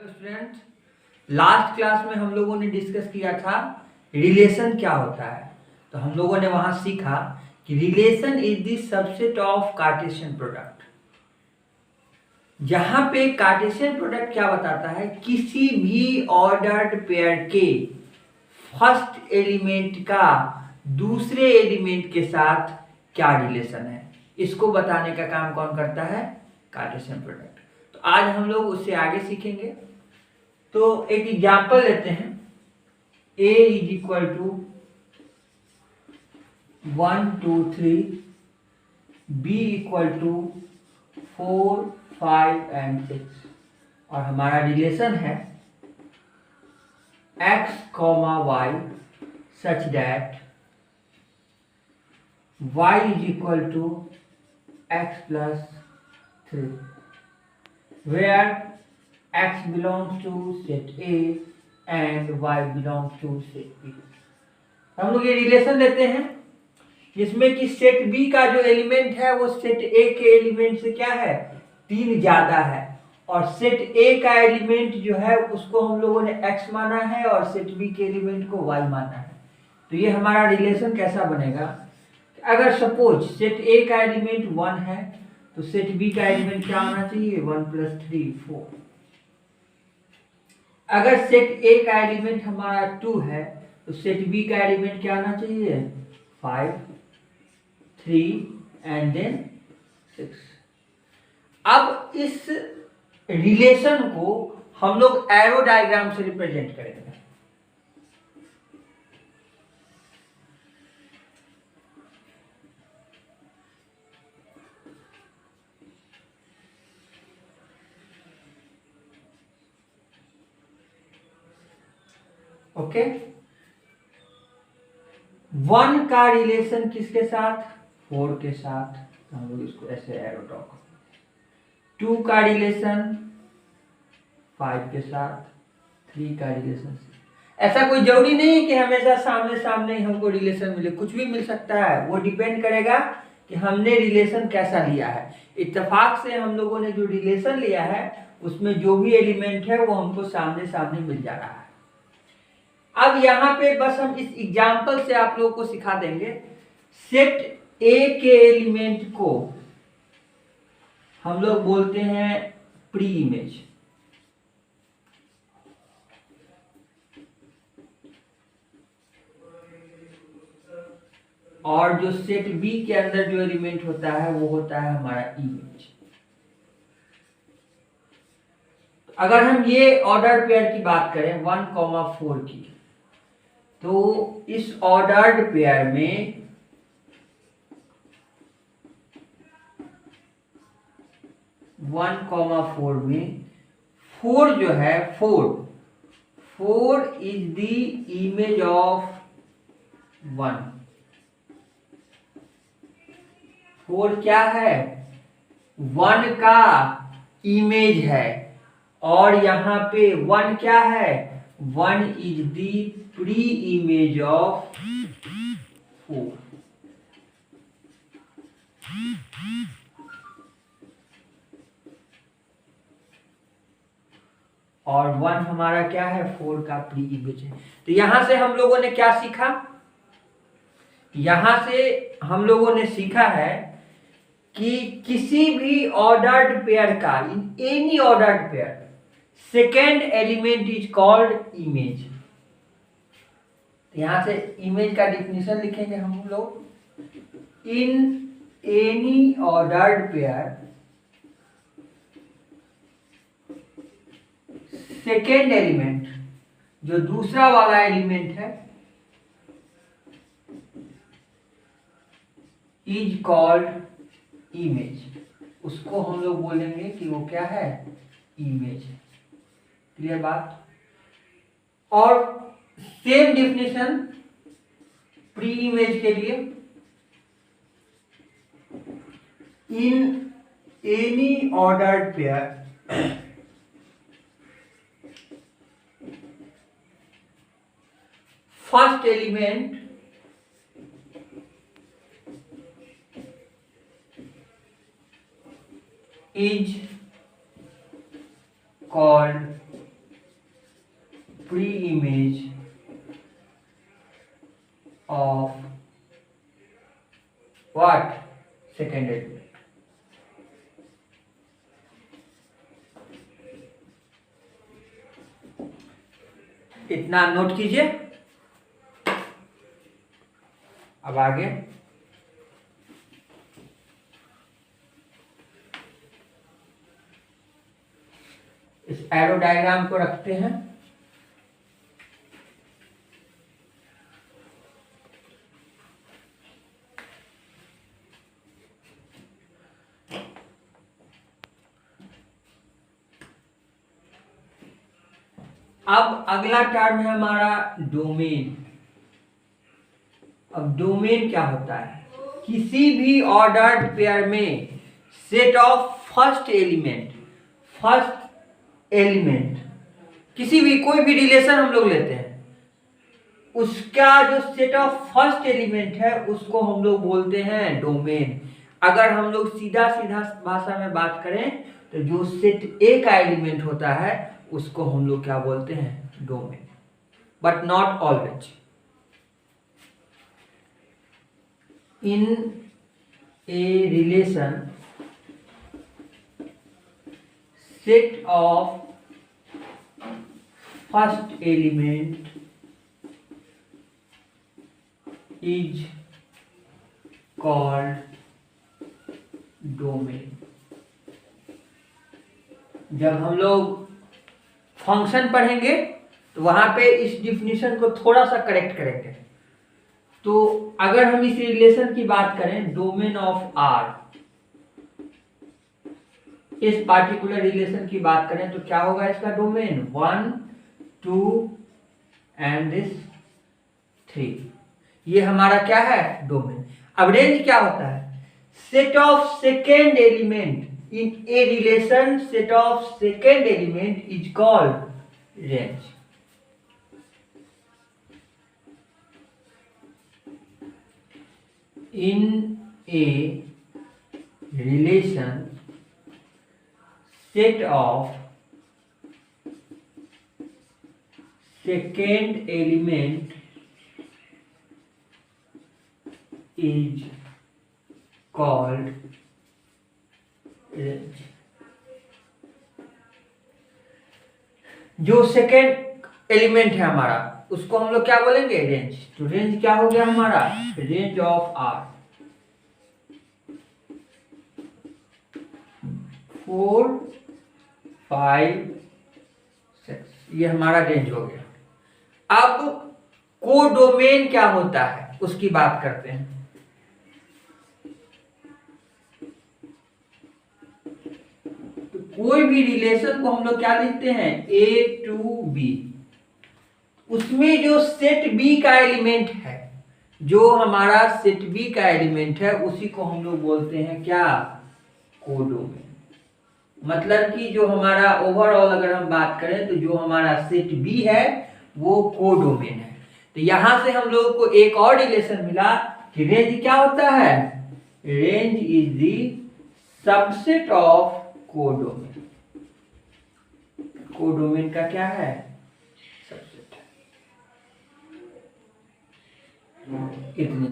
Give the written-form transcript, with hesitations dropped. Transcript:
Student, last class में हम लोगों ने डिस्कस किया था रिलेशन क्या होता है। तो हम लोगों ने वहां सीखा कि relation is the subset of Cartesian product. जहां पे कार्टेशियन प्रोडक्ट क्या बताता है, किसी भी ऑर्डर्ड पेयर के फर्स्ट एलिमेंट का दूसरे एलिमेंट के साथ क्या रिलेशन है, इसको बताने का काम कौन करता है? Cartesian product. तो आज हम लोग उससे आगे सीखेंगे। तो एक एग्जाम्पल लेते हैं, a is equal to 1 2 3, b equal to 4 5 and 6 और हमारा रिलेशन है x, y such that y is equal to x plus 3 where x belongs to set A and y belongs to set B। हम लोग ये relation लेते हैं जिसमें कि सेट B का जो एलिमेंट है वो सेट A के एलिमेंट से क्या है, 3 ज्यादा है, और सेट A का एलिमेंट जो है उसको हम लोगों ने x माना है और सेट B के एलिमेंट को y माना है। तो ये हमारा रिलेशन कैसा बनेगा, अगर सपोज सेट A का एलिमेंट 1 है तो सेट B का एलिमेंट क्या होना चाहिए, 1 + 3 4। अगर सेट A का एलिमेंट हमारा 2 है तो सेट B का एलिमेंट क्या आना चाहिए, 5 3 एंड देन 6। अब इस रिलेशन को हम लोग एरो डायग्राम से रिप्रेजेंट करेंगे। ओके, 1 का रिलेशन किसके साथ, 4 के साथ, तो हम लोग इसको ऐसे एरो ड्रॉ करेंगे। 2 का रिलेशन 5 के साथ, 3 का रिलेशन। ऐसा कोई जरूरी नहीं है कि हमेशा सामने सामने ही हमको रिलेशन मिले, कुछ भी मिल सकता है, वो डिपेंड करेगा कि हमने रिलेशन कैसा लिया है। इत्तेफाक से हम लोगों ने जो रिलेशन लिया है उसमें जो भी एलिमेंट है वो हमको सामने सामने मिल जा रहा है। अब यहाँ पे बस हम इस एग्जाम्पल से आप लोगों को सिखा देंगे, सेट A के एलिमेंट को हम लोग बोलते हैं प्री इमेज, और जो सेट B के अंदर जो एलिमेंट होता है वो होता है हमारा इमेज। अगर हम ये ऑर्डर पेयर की बात करें 1, 4 की, तो इस ऑर्डर्ड पेयर में 1, 4 में 4 जो है 4 इज द इमेज ऑफ 1। 4 क्या है, 1 का इमेज है, और यहां पे 1 क्या है, 1 is the pre image of 4। और 1 हमारा क्या है, 4 का प्री इमेज है। तो यहां से हम लोगों ने क्या सीखा, यहां से हम लोगों ने सीखा है कि किसी भी ऑर्डर्ड पेयर का, in any ordered pair, second element is called image. यहां से इमेज का डिफिनेशन लिखेंगे हम लोग, in any ordered pair second element, जो दूसरा वाला एलिमेंट है, इज कॉल्ड इमेज। उसको हम लोग बोलेंगे कि वो क्या है, इमेज है। क्लियर बात। और सेम डिफिनेशन प्री इमेज के लिए, in any ordered pair first element is called pre-image of what? Second element. इतना नोट कीजिए। अब आगे इस एरो डायग्राम को रखते हैं। अब अगला टर्म है हमारा डोमेन। अब डोमेन क्या होता है? किसी भी ऑर्डर्ड पेयर में सेट ऑफ फर्स्ट एलिमेंट किसी भी कोई भी रिलेशन हम लोग लेते हैं, उसका जो सेट ऑफ फर्स्ट एलिमेंट है उसको हम लोग बोलते हैं डोमेन। अगर हम लोग सीधा सीधा भाषा में बात करें तो जो सेट ए का एलिमेंट होता है उसको हम लोग क्या बोलते हैं? Domain. But not always. In a relation set of first element is called domain। जब हम लोग फंक्शन पढ़ेंगे तो वहां पे इस डिफिनीशन को थोड़ा सा करेक्ट करेंगे। तो अगर हम इस रिलेशन की बात करें, डोमेन ऑफ आर, इस पार्टिकुलर रिलेशन की बात करें तो क्या होगा इसका डोमेन? 1 2 एंड दिस 3, ये हमारा क्या है? डोमेन। अब रेंज क्या होता है? Set of second element in a relation, set of second element is called range. In a relation set of second element is called range। जो सेकेंड एलिमेंट है हमारा उसको हम लोग क्या बोलेंगे? रेंज। तो रेंज क्या हो गया हमारा? Range of are. 4 5 6, ये हमारा रेंज हो गया। अब कोडोमेन क्या होता है उसकी बात करते हैं। तो कोई भी रिलेशन को हम लोग क्या लिखते हैं? ए टू बी। उसमें जो सेट बी का एलिमेंट है, जो हमारा सेट बी का एलिमेंट है, उसी को हम लोग बोलते हैं क्या? कोडोमेन। मतलब कि जो हमारा ओवरऑल अगर हम बात करें तो जो हमारा सेट बी है वो कोडोमेन है। तो यहां से हम लोगों को एक और रिलेशन मिला कि रेंज क्या होता है? Range is the subset of codomain. Codomain का क्या है? सबसेट। इतनी